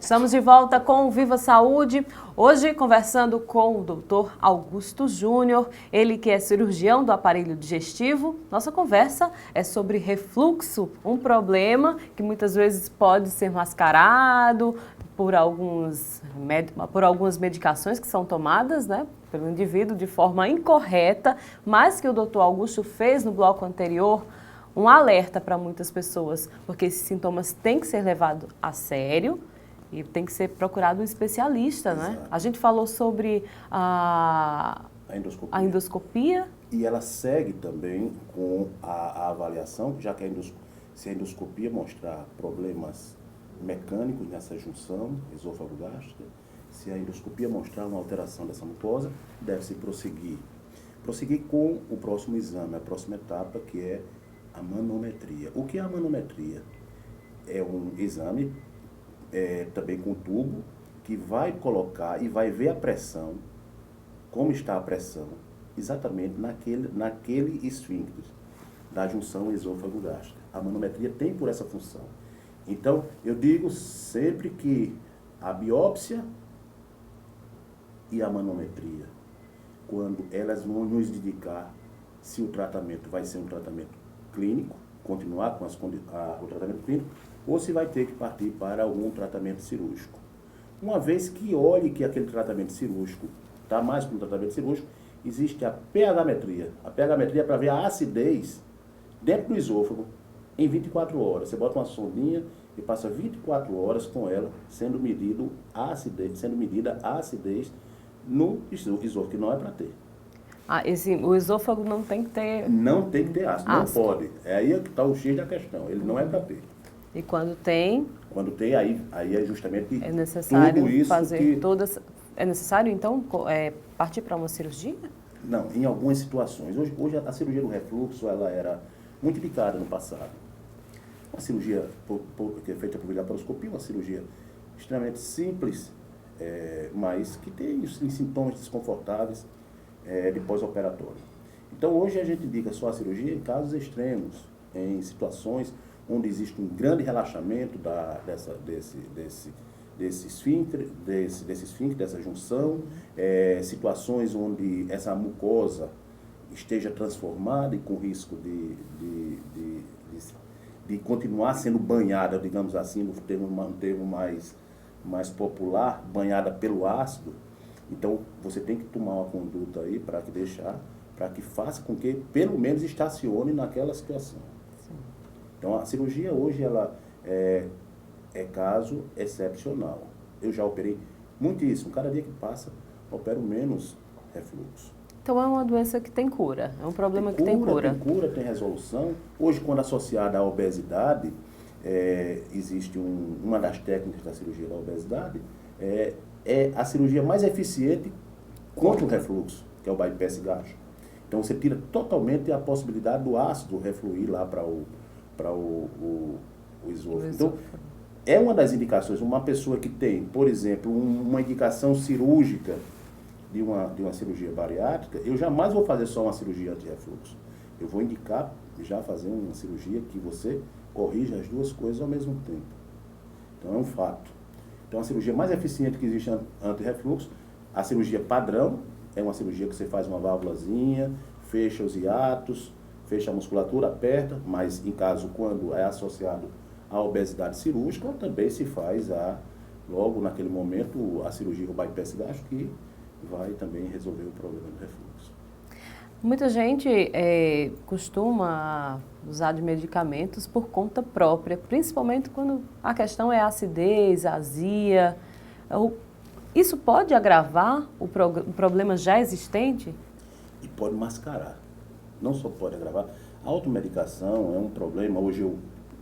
Estamos de volta com o Viva Saúde, hoje conversando com o Dr. Augusto Júnior, ele que é cirurgião do aparelho digestivo. Nossa conversa é sobre refluxo, um problema que muitas vezes pode ser mascarado por algumas medicações que são tomadas, né, pelo indivíduo de forma incorreta, mas que o Dr. Augusto fez no bloco anterior um alerta para muitas pessoas, porque esses sintomas têm que ser levados a sério e tem que ser procurado um especialista, Exato. né? A gente falou sobre a endoscopia. E ela segue também com a avaliação, já que se a endoscopia mostrar problemas mecânicos nessa junção esôfago-gástrica, se a endoscopia mostrar uma alteração dessa mucosa, deve-se prosseguir. Prosseguir com o próximo exame, a próxima etapa, que é a manometria. O que é a manometria? É um exame também com tubo que vai colocar e vai ver a pressão, como está a pressão, exatamente naquele esfíncter da junção esôfago-gástrica. A manometria tem por essa função. Então, eu digo sempre que a biópsia e a manometria, quando elas vão nos indicar se o tratamento vai ser um tratamento clínico, continuar com o tratamento clínico, ou se vai ter que partir para algum tratamento cirúrgico. Uma vez que olhe que aquele tratamento cirúrgico está mais para um tratamento cirúrgico, existe a pH-metria. A pH-metria é para ver a acidez dentro do esôfago em 24 horas. Você bota uma sondinha e passa 24 horas com ela sendo medida a acidez no esôfago, que não é para ter. O esôfago não tem que ter... Não tem que ter ácido, não pode. É aí que está o X da questão, ele não é para ter. E quando tem... Quando tem, aí é justamente é necessário tudo isso fazer todas... É necessário, então, partir para uma cirurgia? Não, em algumas situações. Hoje a cirurgia do refluxo, ela era muito indicada no passado. Uma cirurgia que é feita por laparoscopia, uma cirurgia extremamente simples, mas que tem sintomas desconfortáveis de pós-operatório. Então, hoje a gente indica só a cirurgia em casos extremos, em situações onde existe um grande relaxamento desse esfíncter, dessa junção, situações onde essa mucosa esteja transformada e com risco de continuar sendo banhada, digamos assim, no termo mais popular, banhada pelo ácido. Então, você tem que tomar uma conduta aí para que faça com que, pelo menos, estacione naquela situação. Sim. Então, a cirurgia hoje, ela é caso excepcional. Eu já operei muitíssimo. Cada dia que passa, opero menos refluxo. Então, é uma doença que tem cura, é um problema que tem cura. Tem cura, tem resolução. Hoje, quando associada à obesidade, existe uma das técnicas da cirurgia da obesidade, é a cirurgia mais eficiente contra o refluxo, que é o bypass gástrico. Então, você tira totalmente a possibilidade do ácido refluir lá para o esôfago. Então, é uma das indicações. Uma pessoa que tem, por exemplo, uma indicação cirúrgica de uma cirurgia bariátrica, eu jamais vou fazer só uma cirurgia anti-refluxo. Eu vou indicar já fazer uma cirurgia que você corrija as duas coisas ao mesmo tempo. Então, é um fato. Então, a cirurgia mais eficiente que existe anti-refluxo, a cirurgia padrão, é uma cirurgia que você faz uma válvulazinha, fecha os hiatos, fecha a musculatura, aperta, mas em caso quando é associado à obesidade cirúrgica, também se faz logo naquele momento a cirurgia, o bypass gástrico, que vai também resolver o problema do refluxo. Muita gente costuma usar de medicamentos por conta própria, principalmente quando a questão é acidez, azia. Isso pode agravar o problema já existente? E pode mascarar. Não só pode agravar. A automedicação é um problema. Hoje eu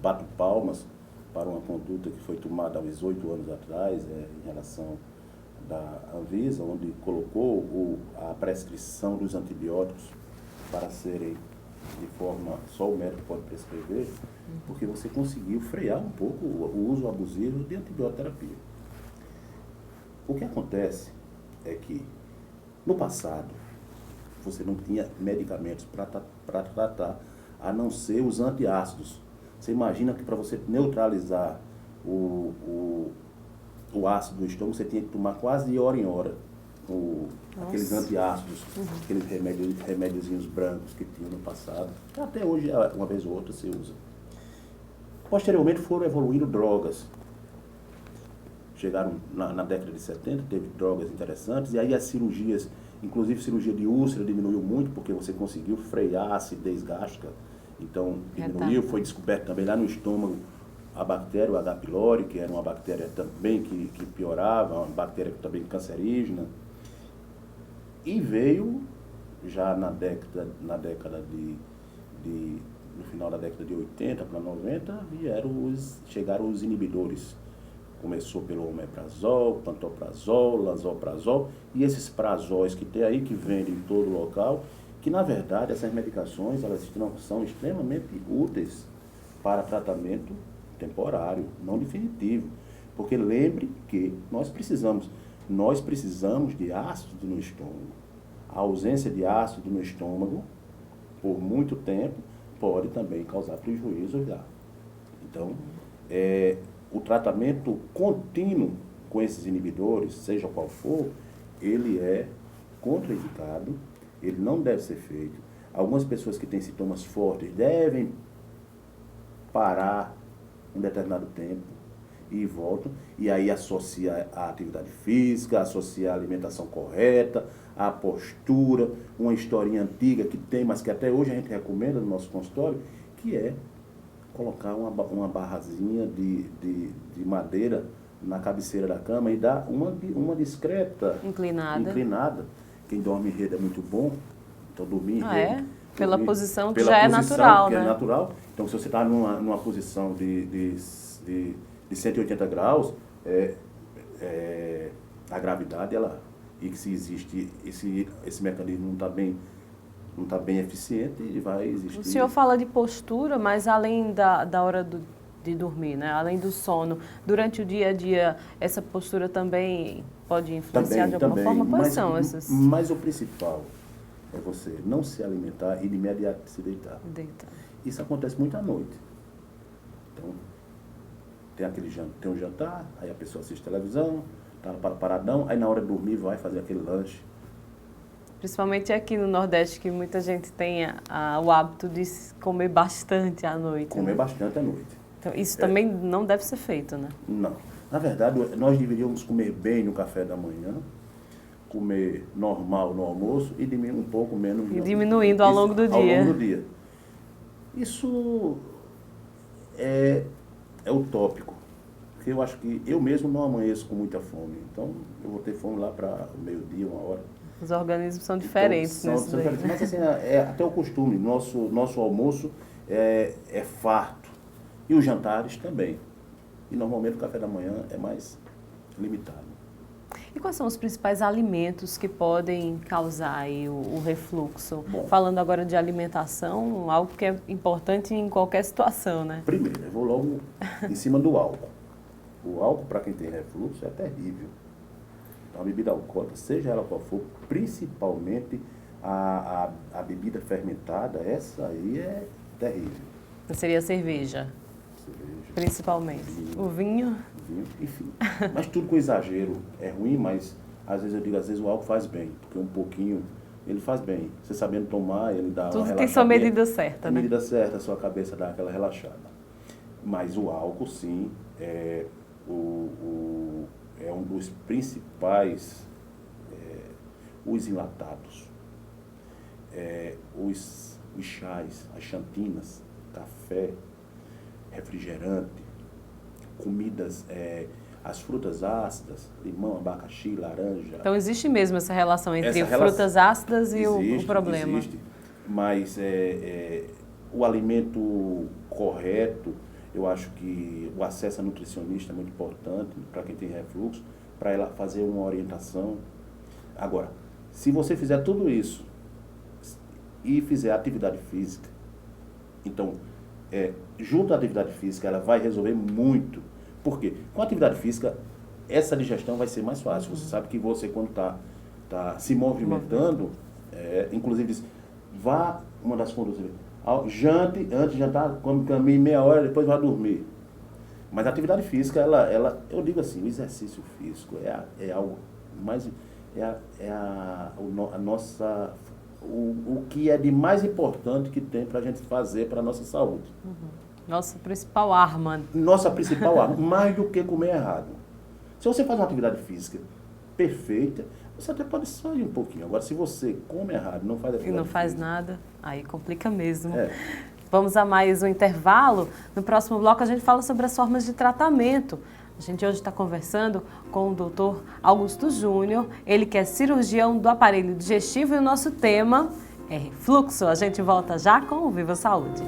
bato palmas para uma conduta que foi tomada há uns 8 anos atrás, em relação da Anvisa, onde colocou a prescrição dos antibióticos para serem de forma, só o médico pode prescrever, porque você conseguiu frear um pouco o uso abusivo de antibioterapia. O que acontece é que, no passado, você não tinha medicamentos para tratar, a não ser os antiácidos. Você imagina que para você neutralizar o ácido do estômago, você tinha que tomar quase de hora em hora. Aqueles antiácidos, aqueles remédiozinhos brancos que tinha no passado. Até hoje, uma vez ou outra, se usa. Posteriormente foram evoluindo drogas. Chegaram na década de 70, teve drogas interessantes, e aí as cirurgias, inclusive cirurgia de úlcera, diminuiu muito, porque você conseguiu frear a acidez gástrica. Então, diminuiu, foi descoberto também lá no estômago a bactéria, o H. pylori, que era uma bactéria também que piorava, uma bactéria também cancerígena. E veio, já no final da década de 80 para 90, chegaram os inibidores. Começou pelo omeprazol, pantoprazol, lansoprazol, e esses prazóis que tem aí, que vendem em todo local, que na verdade essas medicações elas são extremamente úteis para tratamento temporário, não definitivo. Porque lembre que nós precisamos de ácido no estômago. A ausência de ácido no estômago, por muito tempo, pode também causar prejuízo já. Então, o tratamento contínuo com esses inibidores, seja qual for, ele é contraindicado, ele não deve ser feito. Algumas pessoas que têm sintomas fortes devem parar um determinado tempo e voltam, e aí associa a atividade física, associa a alimentação correta, a postura, uma historinha antiga que tem, mas que até hoje a gente recomenda no nosso consultório, que é colocar uma barrazinha de madeira na cabeceira da cama e dar uma discreta inclinada. Quem dorme em rede é muito bom, então dormir em rede. Pela posição que já é natural, né? É natural. Então, se você está numa posição de 180 graus, a gravidade, e que se existe esse mecanismo não está bem eficiente, ele vai existir. O senhor fala de postura, mas além da hora de dormir, né? Além do sono, durante o dia a dia, essa postura também pode influenciar de alguma forma? Quais são essas? Mas o principal é você não se alimentar e de imediato se deitar. Isso acontece muito à noite. Então, tem um jantar, aí a pessoa assiste televisão, está paradão, aí na hora de dormir vai fazer aquele lanche. Principalmente aqui no Nordeste, que muita gente tem o hábito de comer bastante à noite. Comer bastante à noite. Então, isso também não deve ser feito, né? Não. Na verdade, nós deveríamos comer bem no café da manhã, comer normal no almoço e diminuir um pouco menos. E diminuindo ao longo do dia. Ao longo do dia. Isso é utópico. Porque eu acho que eu mesmo não amanheço com muita fome. Então, eu vou ter fome lá para meio-dia, 1h. Os organismos são diferentes, então, são diferentes. Mas assim, até o costume. Nosso almoço é farto. E os jantares também. E normalmente o café da manhã é mais limitado. E quais são os principais alimentos que podem causar aí o refluxo? Bom, falando agora de alimentação, algo que é importante em qualquer situação, né? Primeiro, eu vou logo em cima do álcool. O álcool, para quem tem refluxo, é terrível. Então, a bebida alcoólica, seja ela qual for, principalmente a bebida fermentada, essa aí é terrível. Seria a cerveja? Principalmente. Vinho. O vinho? Enfim. Mas tudo com exagero é ruim, mas às vezes o álcool faz bem, porque um pouquinho ele faz bem. Você sabendo tomar, ele dá tudo uma relaxada. Tudo tem sua medida certa, né? Medida certa, a sua cabeça dá aquela relaxada. Mas o álcool, sim, é um dos principais, os enlatados, os chás, as chantinas, café, refrigerante, comidas, as frutas ácidas, limão, abacaxi, laranja. Então existe mesmo essa relação entre frutas ácidas e o problema. Existe, mas o alimento correto, eu acho que o acesso a nutricionista é muito importante para quem tem refluxo, para ela fazer uma orientação. Agora, se você fizer tudo isso e fizer atividade física, então, junto à atividade física, ela vai resolver muito. Por quê? Com a atividade física, essa digestão vai ser mais fácil. Você sabe que você, quando está se movimentando, inclusive diz, uma das condutas, jante, antes de jantar, quando caminhe meia hora, depois vai dormir. Mas a atividade física, eu digo assim, o exercício físico é algo mais, o que é de mais importante que tem para a gente fazer para a nossa saúde. Nossa principal arma. Nossa principal arma, mais do que comer errado. Se você faz uma atividade física perfeita, você até pode sair um pouquinho. Agora, se você come errado, não faz atividade E não faz física, nada, aí complica mesmo. É. Vamos a mais um intervalo. No próximo bloco a gente fala sobre as formas de tratamento. A gente hoje está conversando com o Dr. Augusto Júnior, ele que é cirurgião do aparelho digestivo, e o nosso tema é refluxo. A gente volta já com o Viva Saúde.